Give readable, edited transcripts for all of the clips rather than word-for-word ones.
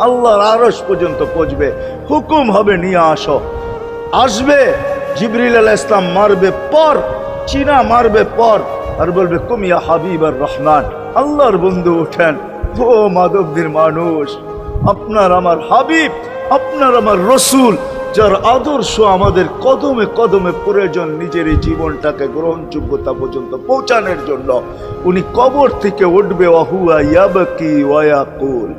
আল্লাহর আরশ পর্যন্ত পৌঁছবে, হুকুম হবে নিয়ে আসো। আসবে জিবরিল আলাইহিস সালাম, মারবে পর, চিনা মারবে পর, আর বলবে কুম ইয়া হাবিবার রহমান, আল্লাহর বন্ধু ওঠেন। ও মাধবদীর মানুষ, আপনার আমার হাবিব, আপনার আমার রসুল, যার আদর্শ আমাদের কদমে কদমে প্রয়োজন নিজের এই জীবনটাকে গ্রহণযোগ্যতা পর্যন্ত পৌঁছানোর জন্য, উনি কবর থেকে উঠবে, ওয়াহুয়া ইয়াবকি ওয়া ইয়াকুল,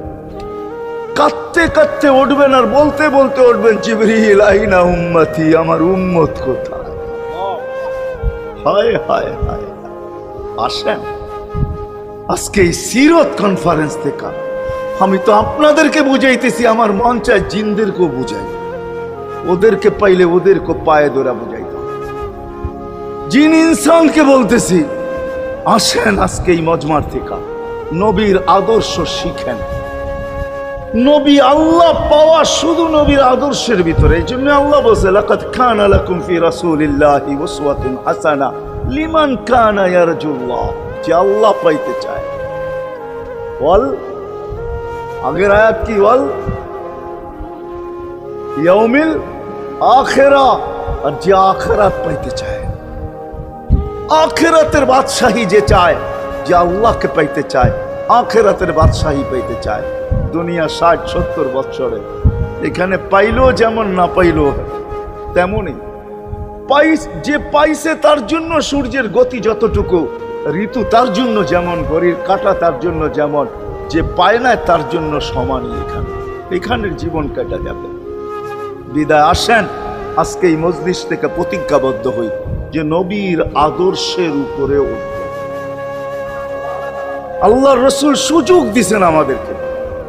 কাঁদতে কাঁদতে উঠবেন আর বলতে বলতে উঠবেন, জিবরিল আইনা উম্মতি, আমার উম্মত কোথায়? হায় হায় হায়। আসেন আজকে এই সিরত কনফারেন্স থেকে আমি তো আপনাদেরকে বুঝাইতেছি, আমার মন চায় জিনদেরকেও বুঝাই, ওদেরকে পাইলে ওদেরকে পায়ে ধরা বুঝাইতাম। জিন ইনসানকে বলতেছি, আসেন আজকে এই মজমার থেকে নবীর আদর্শ শিখেন। নবী আল্লাহ পাওয়া শুধু নবীর আদর্শের ভিতরে। এই জন্য আল্লাহ বলছে, লাকাদ কানা লাকুম ফি রাসূলিল্লাহি উসওয়াতুন হাসানাহ লিমান কানা ইয়ারজুল্লাহ, যে আল্লাহ পাইতে চায়। বল আগের আয়াত কি? বল ইয়াউমিল আখিরা, আর যে আখিরাত পাইতে চায়, আখিরাতের বাদশাহী যে চায়, যে আল্লাহকে পাইতে চায়, আখিরাতের বাদশাহী পাইতে চায়। দুনিয়া 60-70 বছরে এখানে পাইলো যেমন, না পাইলো তেমনই। যে পাইছে তার জন্য সূর্যের গতি যতটুকু, ঋতু তার জন্য যেমন, ঘড়ির কাঁটা তার জন্য যেমন, যে পায় না তার জন্য সমানই। এখানের জীবন কাটা যাবে। বিদায় আসেন আজকে এই মজলিস থেকে প্রতিজ্ঞাবদ্ধ হই যে নবীর আদর্শের উপরে উঠব। আল্লাহর রাসূল সুযোগ দিছেন আমাদেরকে।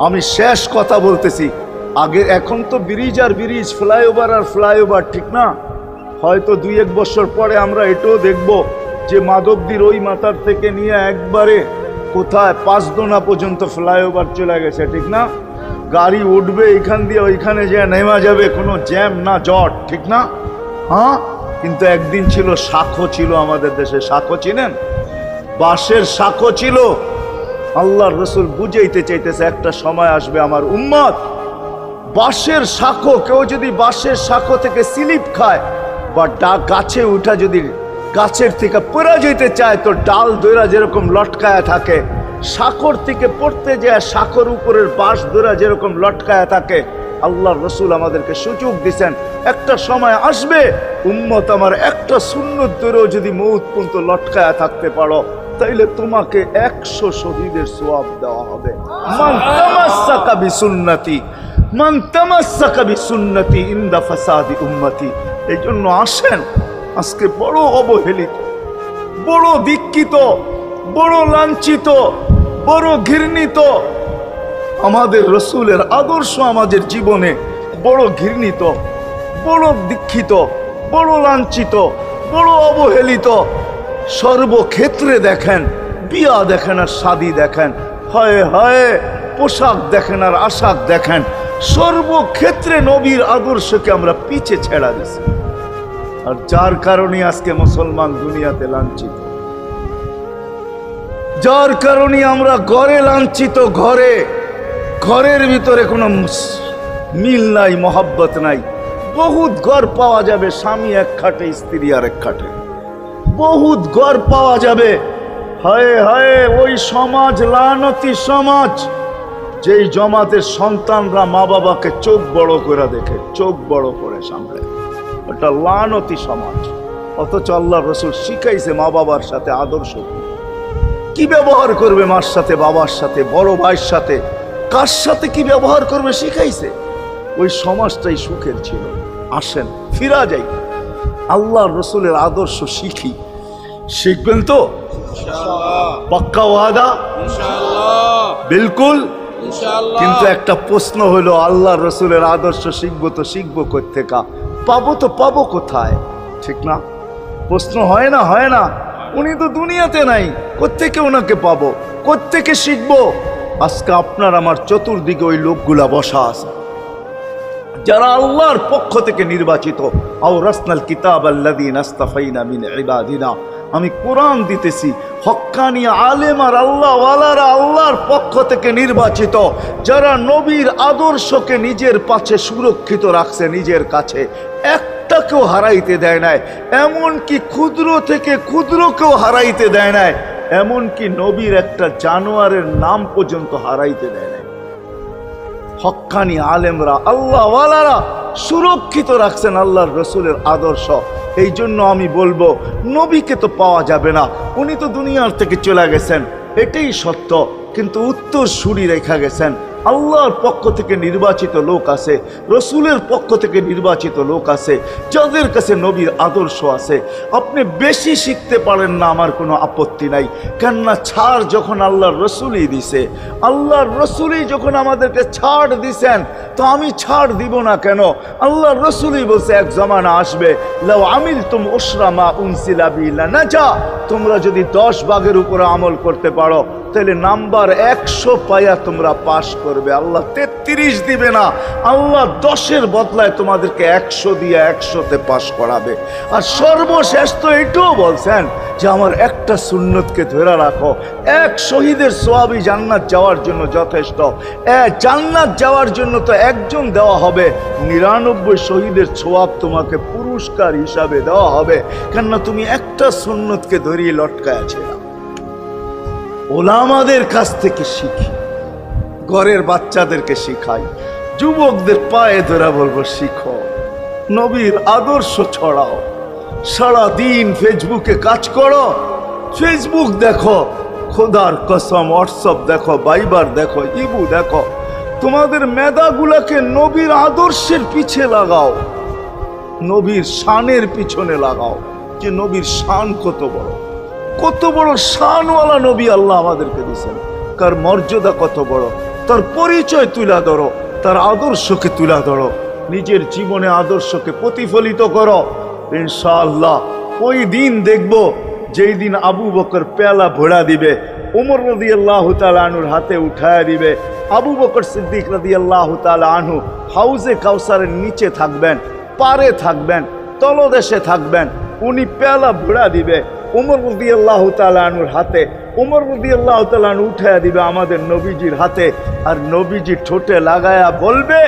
আমি শেষ কথা বলতেছি, আগে এখন তো ব্রিজ আর ব্রিজ, ফ্লাইওভার আর ফ্লাইওভার, ঠিক না? হয়তো 2-1 বছর পরে আমরা এটাও দেখব যে মাধবদীর ওই মাথার থেকে নিয়ে একবারে কোথায় পাঁচদোনা পর্যন্ত ফ্লাইওভার চলে গেছে, ঠিক না? গাড়ি উঠবে এখান দিয়ে ওইখানে যে নেমা যাবে, কোনো জ্যাম না জট, ঠিক না? হ্যাঁ, কিন্তু একদিন ছিল শাখো, ছিল আমাদের দেশে শাখো, চিনেন? বাঁশের শাখো ছিল। আল্লাহর রাসূল বুঝাইতে চাইতেছে, একটা সময় আসবে আমার উম্মত বাঁশের শাখো, কেউ যদি বাঁশের শাখো থেকে স্লিপ খায় বা গাছে উঠা যদি গাছের থেকে পড়ে যেতে চায়, তো ডাল দইরা যেরকম লটকায়া থাকে, শাখর থেকে পড়তে যায় শাখর উপরের বাঁশ দইরা যেরকম লটকায়া থাকে। আল্লাহর রাসূল আমাদেরকে সুযোগ দিচ্ছেন, একটা সময় আসবে উম্মত আমার একটা সুন্নত ধরেও যদি মউত পর্যন্ত লটকায়া থাকতে পারো, তাইলে তোমাকে 100 শহীদের সওয়াব দেওয়া হবে। মান তামাসসাকা বিসুন্নতি, মান তামাসসাকা বিসুন্নতি ইনদা ফাসাদি উম্মতি। এই জন্য আসেন আজকে বড় অবহেলিত, বড় দীক্ষিত, বড় লাঞ্ছিত, বড় ঘৃণিত আমাদের রাসূলের আদর্শ আমাদের জীবনে, বড় ঘৃণিত, বড় দীক্ষিত, বড় লাঞ্ছিত, বড় অবহেলিত। সর্বক্ষেত্রে দেখেন, বিয়া দেখেন আর শাদী দেখেন, হায় হায় পোশাক দেখেন আর আশাক দেখেন, সর্বক্ষেত্রে নবীর আদর্শকে আমরা পিছে ছেড়া দিছি। আর যার কারণে আজকে মুসলমান দুনিয়াতে লাঞ্ছিত, যার কারণে আমরা ঘরে লাঞ্ছিত, ঘরের ভিতরে কোনো মিল নাই, মহব্বত নাই। বহুত ঘর পাওয়া যাবে স্বামী এক খাটে, স্ত্রী আর এক খাটে, বহুত ঘর পাওয়া যাবে। হায় হায় ওই সমাজ লানতি সমাজ, যেই জমাতের সন্তানরা মা বাবাকে চোখ বড় করে দেখে, চোখ বড় করে সামলে, ওটা লানতি সমাজ। অথচ আল্লাহর রাসূল শিখাইছে মা বাবার সাথে আদর্শ কি ব্যবহার করবে, মার সাথে, বাবার সাথে, বড় ভাইয়ের সাথে, কার সাথে কি ব্যবহার করবে শিখাইছে। ওই সমাজটাই সুখের ছিল। আসেন ফিরা যাই, আল্লাহর রাসূলের আদর্শ শিখি। শিখবেন তো ইনশাআল্লাহ? পাক্কা ওয়াদা ইনশাআল্লাহ? বিলকুল ইনশাআল্লাহ। কিন্তু একটা প্রশ্ন হলো, আল্লাহর রাসূলের আদর্শ শিখবো তো শিখবো কোত্থেকে, পাবো তো পাবো কোথায়, ঠিক না? প্রশ্ন হয় না? হয় না? উনি তো দুনিয়াতে নাই, কোত্থেকে ওনাকে পাবো, কোত্থেকে শিখবো? আজকে আপনার আমার চতুর্দিকে ওই লোকগুলা বসা আছে, যারা আল্লাহর পক্ষ থেকে নির্বাচিত। আওরাসনাল কিতাব আল্লাযীনা ইসতাফাইনা মিন ইবাদিনা, আমি কোরআন দিতেছি। হক্কানি আলেম আর আল্লাহ ওয়ালারা আল্লাহর পক্ষ থেকে নির্বাচিত, যারা নবীর আদর্শকে নিজের পাশে সুরক্ষিত রাখছে, নিজের কাছে একটাকেও হারাইতে দেয় নাই, এমনকি ক্ষুদ্র থেকে ক্ষুদ্রকেও হারাইতে দেয় নাই, এমনকি নবীর একটা জানোয়ারের নাম পর্যন্ত হারাইতে দেয় নাই। হক্কানি আলেমরা আল্লাহ ওয়ালারা সুরক্ষিত রাখছেন আল্লাহর রসুলের আদর্শ। এই জন্য আমি বলবো, নবীকে তো পাওয়া যাবে না, উনি তো দুনিয়ার থেকে চলে গেছেন, এটাই সত্য, কিন্তু উত্তর সুরি রেখা গেছেন। আল্লাহর পক্ষ থেকে নির্বাচিত লোক আছে, রসুলের পক্ষ থেকে নির্বাচিত লোক আছে, যাদের কাছে নবীর আদর্শ আছে। আপনি বেশি শিখতে পারেন না, আমার কোনো আপত্তি নাই, কেননা ছাড় যখন আল্লাহর রসুলই দিছে, আল্লাহর রসুলই যখন আমাদেরকে ছাড় দিছেন, তো আমি ছাড় দিব না কেন? আল্লাহর রসুলই বলছে এক জামানা আসবে, লাউ আমিলতুম উশরা মা উনসিলা বি লানাজা, তোমরা যদি 10 ভাগের উপরে আমল করতে পারো তাহলে নাম্বার 100 পাইয়া তোমরা পাশ করবে। আল্লাহ 33 দিবে না, আল্লাহ 10-এর বদলায় তোমাদেরকে 100 দিয়ে 100-তে পাশ করাবে। আর সর্বশেষ তো এটাও বলছেন যে আমার একটা সুন্নতকে ধরে রাখো, এক শহীদের সোয়াবই জান্নাত যাওয়ার জন্য যথেষ্ট। জান্নাত যাওয়ার জন্য তো একজন দেওয়া হবে, 99 শহীদের সোয়াব তোমাকে পুরস্কার হিসাবে দেওয়া হবে, কেননা তুমি একটা সুন্নতকে ধরিয়ে লটকায় আছে। ওলামাদের কাছ থেকে শিখি, ঘরের বাচ্চাদেরকে শিখাই, যুবকদের পায়ে ধরে বলবো শিখো, নবীর আদর্শ ছড়াও। সারাদিন ফেসবুকে কাজ করো, ফেসবুক দেখো, খোদার কসম হোয়াটসঅ্যাপ দেখো, ভাইবার দেখো, ইবু দেখো, তোমাদের মেধাগুলাকে নবীর আদর্শের পিছে লাগাও, নবীর শানের পিছনে লাগাও, যে নবীর শান কত বড়, কত বড় শানওয়ালা নবী আল্লাহ আমাদেরকে দিয়েছেন, তার মর্যাদা কত বড়, তার পরিচয় তুলে ধরো, তার আদর্শকে তুলে ধরো, নিজের জীবনে আদর্শকে প্রতিফলিত করো। ইনশাআল্লাহ ওই দিন দেখব যেই দিন আবু বকর পেয়ালা ভোড়া দিবে, উমর রাদিয়াল্লাহু তাআলা আনহুর হাতে উঠায় দিবে, আবু বকর সিদ্দিক রাদিয়াল্লাহু তাআলা আনহু হাউজে কাউসারের নিচে থাকবেন, পারে থাকবেন, তলদেশে থাকবেন, উনি পেয়ালা ভোড়া দিবে উমর রাদিয়াল্লাহু তাআলা আনহুর হাতে, উমর রাদিয়াল্লাহু তাআলা আনহু উঠায় দিবে আমাদের নবীজির হাতে, আর নবীজি ঠোঁটে লাগায়া বলবে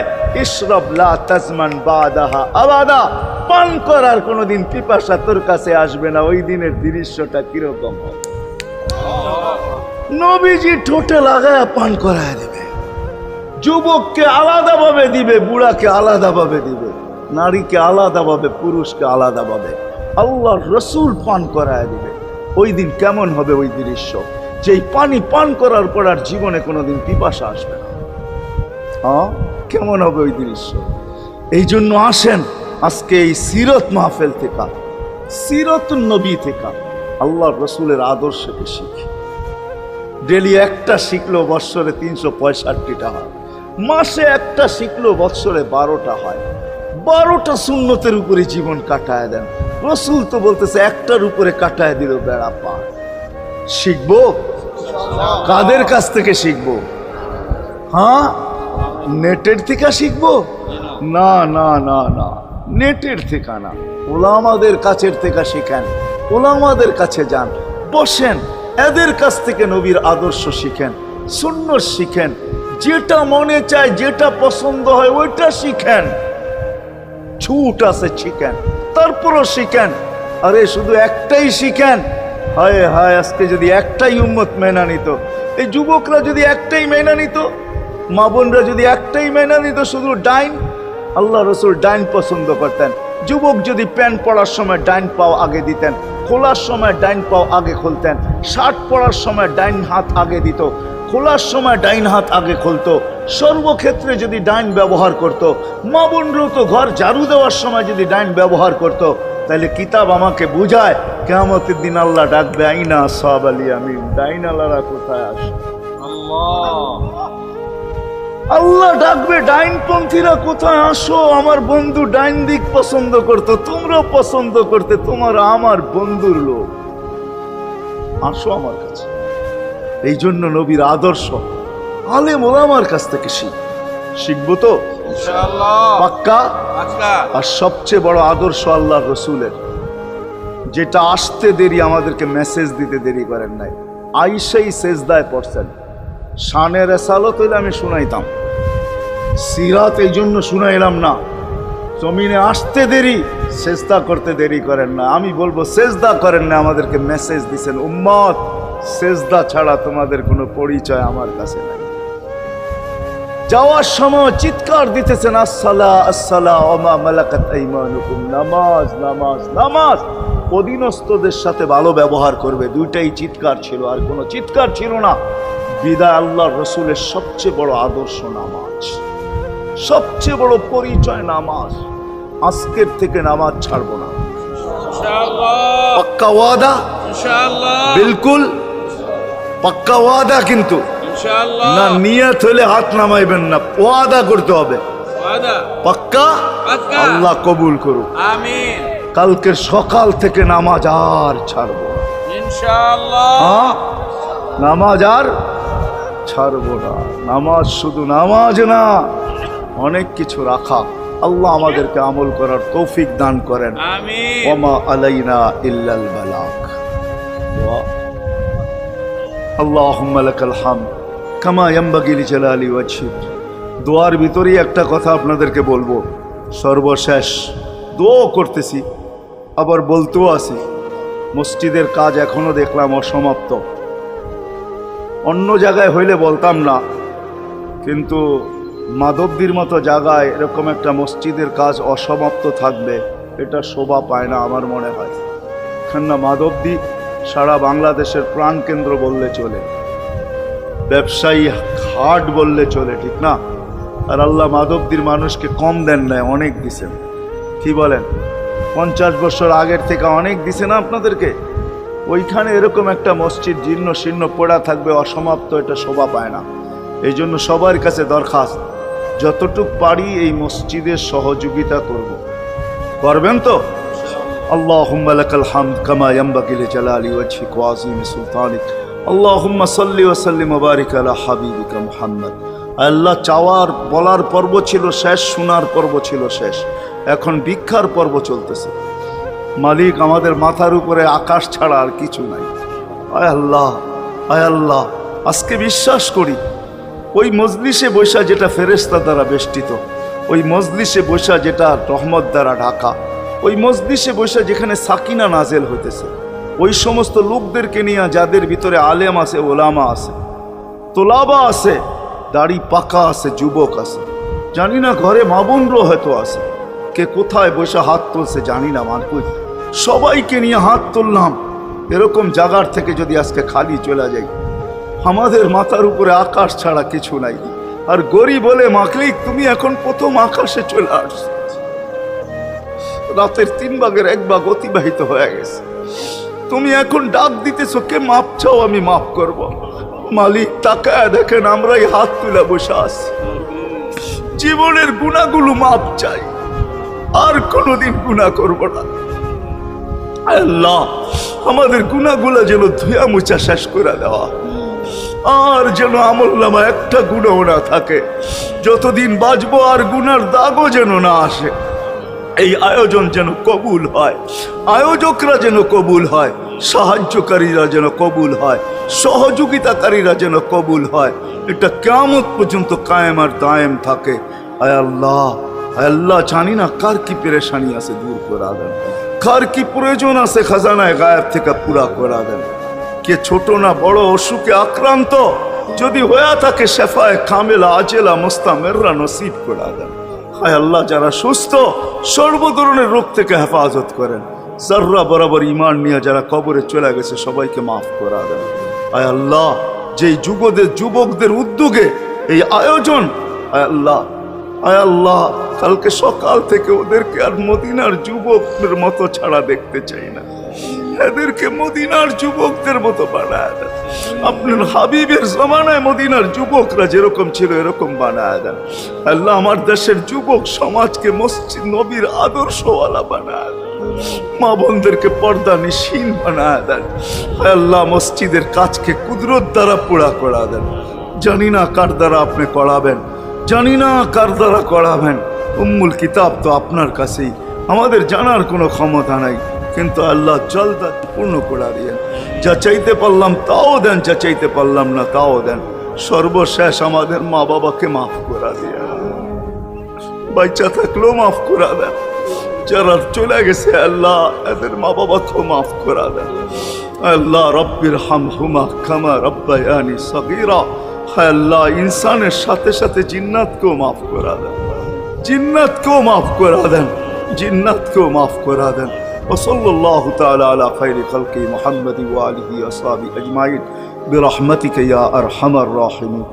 ইশরাব লা তাজমান বাদাহা আবাদা, পান করার কোনোদিন পিপাসা তোর কাছে আসবে না। ওই দিনের দৃশ্যটা কিরকম হবে? নবীজি ঠোঁটে লাগায়া পান করায় দিবে, যুবককে আলাদাভাবে দিবে, বুড়াকে আলাদাভাবে দিবে, নারীকে আলাদাভাবে, পুরুষকে আলাদাভাবে, আল্লাহ রসুল পান করায় দিবে। ওই দিন কেমন হবে ওই দৃশ্য? যেই পানি পান করার পর আর জীবনে কোনোদিন পিপাসা আসবে না। হ্যাঁ, কেমন হবে ওই দৃশ্য? এই জন্য আসেন আজকে এই সিরত মাহফিল থেকে, সিরতুন নবী থেকে আল্লাহ রসুলের আদর্শকে শিখি। ডেলি একটা শিখলো বৎসরে 365টা হয়, মাসে একটা শিখলো বৎসরে 12টা হয়। 12টা সুন্নতের উপরে জীবন কাটায় দেন। রসুল তো বলতেছে একটার উপরে কাটায় দিল বেড়া পার। শিখবো কাদের কাছ থেকে শিখবো? হ্যাঁ, নেটের থেকে শিখবো? না না না না, নেটের থেকে না, ওলামাদের কাছের থেকে শিখেন, ওলামাদের কাছে যান, বসেন, এদের কাছ থেকে নবীর আদর্শ শিখেন, সুন্নত শিখেন, যেটা মনে চায়, যেটা পছন্দ হয় ওইটা শিখেন। ছুট আছে শিখেন, তারপরও শিখেন। আরে শুধু একটাই শিখেন, হায় হায়, আজকে যদি একটাই উম্মত মেনা নিত, এই যুবকরা যদি একটাই মেনা নিত, মা বোনরা যদি একটাই মেনা নিত, শুধু ডাইন, আল্লাহ রসুল ডাইন পছন্দ করতেন। যুবক যদি প্যান্ট পরার সময় ডাইন পাও আগে দিতেন, খোলার সময় ডাইন পাও আগে খুলতেন, শার্ট পরার সময় ডাইন হাত আগে দিত, খোলার সময় ডাইন হাত আগে খুলতো, সর্বক্ষেত্রে যদি ডাইন ব্যবহার করত। মা বোনরাও তো ঘর ঝাড়ু দেওয়ার সময় যদি ডাইন ব্যবহার করত, তাহলে কিতাব আমাকে বুঝায় কিয়ামতের দিন আল্লাহ ডাকবে আইনা আসহাব আল ইয়ামিন, ডাইন আল্লাহরা কোথায় আসে? আল্লাহ ডাকবে ডাইনপন্থীরা কোথায় আসো? আমার বন্ধু ডাইন দিক পছন্দ করতো, তোমরাও পছন্দ করতে, তোমার আমার বন্ধুর লোক, আসো আমার কাছে। এই জন্য নবীর আদর্শ আলেম ওলামার কাছ থেকে শিখবো তো ইনশাআল্লাহ, পাক্কা। আর সবচেয়ে বড় আদর্শ আল্লাহ রসুলের, যেটা আসতে দেরি আমাদেরকে মেসেজ দিতে দেরি করেন নাই, আইসেই সেজদায় পড়ছেন। শানের রেসালত হইলে আমি শুনাইতাম, সিরাত এই জন্য শুনাইলাম না। জমিনে আসতে দেরি, সেজদা করতে দেরি করেন না। আমি বলবো সেজদা করেন না, আমাদেরকে মেসেজ দিছেন, উম্মত সেজদা ছাড়া তোমাদের কোনো পরিচয় আমার কাছে নাই। যাওয়ার সময় চিৎকার দিতেছেন, আসসালা আসসালা ওমা মালাকাত আইমানুকুম, নামাজ নামাজ নামাজ, অধীনস্থদের সাথে ভালো ব্যবহার করবে। দুইটাই চিৎকার ছিল, আর কোনো চিৎকার ছিল না। বিদায় আল্লাহর রসুলের সবচেয়ে বড় আদর্শ নামাজ, সবচেয়ে বড় পরিচয় নামাজ। আজকের থেকে নামাজ ছাড়বো না, পাক্কা ওয়াদা, বিলকুল পাক্কা ওয়াদা। কিন্তু না নিয়ত হলে হাত নামাইবেন না, ওয়াদা করতে হবে পাক্কা। আল্লাহ কবুল করুক, আমিন। কালকের সকাল থেকে নামাজ আর ছাড়বো না ইনশাআল্লাহ, নামাজ আর ছাড়বো না। নামাজ শুধু নামাজ না, অনেক কিছু রাখা। আল্লাহ আমাদেরকে আমল করার তৌফিক দান করেন, আমিন। ওমা আলাইনা ইল্লাল বালাগ। আল্লাহুম্মা লাকাল হামদ কামা ইয়ানবাগি লিজালালি ওয়াজহিক। দোয়ার ভিতরেই একটা কথা আপনাদেরকে বলবো, সর্বশেষ দোয়া করতেছি, আবার বলতেও আছি। মসজিদের কাজ এখনো দেখলাম অসমাপ্ত। অন্য জায়গায় হইলে বলতাম না, কিন্তু মাধবদীর মতো জায়গায় এরকম একটা মসজিদের কাজ অসমাপ্ত থাকবে, এটা শোভা পায় না আমার মনে হয়। কেননা মাধবদী সারা বাংলাদেশের প্রাণকেন্দ্র বললে চলে, ব্যবসায়ী হাট বললে চলে, ঠিক না? আর আল্লাহ মাধবদীর মানুষকে কম দেন নাই, অনেক দিছেন। কি বলেন? 50 বছর আগের থেকে অনেক দিছে না আপনাদেরকে? ওইখানে এরকম একটা মসজিদ জীর্ণ শীর্ণ পড়া থাকবে অসমাপ্ত, এটা শোভা পায় না। এই জন্য সবার কাছে দরখাস্ত, যতটুক পারি এই মসজিদের সহযোগিতা করব। করবেন তো? আল্লাহুম্মা লাকাল হামদ কামা ইয়ানবাগি লিজালালি ওয়াজহিক ওয়া আযীমি সুলতানিক। আল্লাহুম্মা সাল্লি ওয়া সাল্লিম ওয়া বারিক আলা হাবিবিকা মুহাম্মদ। আল্লাহ, চাওয়ার বলার পর্ব ছিল শেষ, শোনার পর্ব ছিল শেষ, এখন ভিক্ষার পর্ব চলতেছে। মালিক, আমাদের মাথার উপরে আকাশ ছাড়া আর কিছু নাই। আয় আল্লাহ, আয় আল্লাহ, আজকে বিশ্বাস করি ওই মজলিসে বৈশা যেটা ফেরেশতা দ্বারা বেষ্টিত, ওই মজলিসে বৈশা যেটা রহমত দ্বারা ঢাকা, ওই মজলিসে বৈশা যেখানে সাকিনা নাজেল হইতেছে, ওই সমস্ত লোকদেরকে নিয়ে যাদের ভিতরে আলেম আছে, ওলামা আছে, তোলাবা আছে, দাড়ি পাকা আছে, যুবক আছে, জানি না ঘরে মা বোনরও হয়তো আছে, কে কোথায় বৈশা হাত তুলছে জানি না। মানকুই সবাইকে নিয়ে হাত তুললাম। এরকম জায়গার থেকে যদি আজকে খালি চলে যাই, আমাদের মাথার উপরে আকাশ ছাড়া কিছু নাই। আর গরিব বলে, মালিক তুমি এখন প্রথম আকাশে চলে আসছো, রাতের 3 ভাগের 1 ভাগ অতিবাহিত হয়ে গেছে, তুমি এখন ডাক দিতেছো, কে মাপ চাও আমি মাফ করব। মালিক তাকায় দেখেন আমরাই হাত তুলে বসে আছি, জীবনের গুনাহগুলো মাপ চাই, আর কোনোদিন গুনাহ করব না। আল্লাহ, আমাদের গুনাহগুলো যেন ধুয়া মুছা শেষ করে দেওয়া, আর যেন আমলনামা একটা গুনাহ না থাকে, যতদিন বাঁচবো আর গুনার দাগও যেন না আসে। এই আয়োজন যেন কবুল হয়, আয়োজকরা যেন কবুল হয়, সাহায্যকারীরা যেন কবুল হয়, সহযোগিতাকারীরা যেন কবুল হয়, এটা কিয়ামত পর্যন্ত কায়েম আর দায়েম থাকে। আয় আল্লাহ, আয় আল্লাহ, জানি না কার কি পেরেশানি আছে, দূর করে দেন, কার কি প্রয়োজন আছে খাজানায় গায়েব থেকে পুরা করে দেন। কে ছোট না বড় অসুখে আক্রান্ত যদি হয়ে থাকে, শেফায়ে কামেলা আজেলা মুস্তামেররা নসিব করে দেন। হায় আল্লাহ, যারা সুস্থ সর্ব ধরনের রোগ থেকে হেফাজত করেন। জর্রা বরাবর ইমান নিয়ে যারা কবরে চলে গেছে, সবাইকে মাফ করে দেন। আয় আল্লাহ, যেই যুবকদের উদ্যোগে এই আয়োজন, আয় আল্লাহ, আয় আল্লাহ, কালকে সকাল থেকে ওদেরকে আর মদিনার যুবকদের মতো ছাড়া দেখতে চাই না, এদেরকে মদিনার যুবকদের মতো বানায় দেন। আপনার হাবিবের জমানায় মদিনার যুবকরা যেরকম ছিল এরকম বানায় দেন। আল্লাহ, আমার দেশের যুবক সমাজকে মসজিদ নবীর আদর্শওয়ালা বানায় দেন, মা বোনদেরকে পর্দা নিশীন বানায় দেন। আল্লাহ, মসজিদের কাজকে কুদরত দ্বারা পুরা করা দেন। জানি না কার দ্বারা আপনি করাবেন, জানি না কার দ্বারা করাবেন। উম্মুল কিতাব তো আপনার কাছেই, আমাদের জানার কোনো ক্ষমতা নাই। কিন্তু আল্লাহ জলদা পূর্ণ করে দিয়েন। যা চাইতে পারলাম তাও দেন, যা চাইতে পারলাম না তাও দেন। সর্বশেষ আমাদের মা বাবাকে মাফ করে দিয়ে, বাচ্চা থাকলেও মাফ করে দেন, যারা চলে গেছে আল্লাহ এদের মা বাবাকেও মাফ করে দেন। আল্লাহ রব্বির হামহুমা কামা রব্বায়ানি সগীরা। আল্লাহ ইনসানের সাথে সাথে জিন্নাতকেও মাফ করে দেন, জিন্নাতকেও মাফ করে দেন, জিন্নাতকেও মাফ করে দেন। ওসল্লাল্লাহু তাআলা আলা খায়রি খালকি মুহাম্মাদি ওয়া আলিহি ওয়া আসহাবিহি আজমাইন বিরহমাতিকা ইয়া আরহামার রাহিমিন।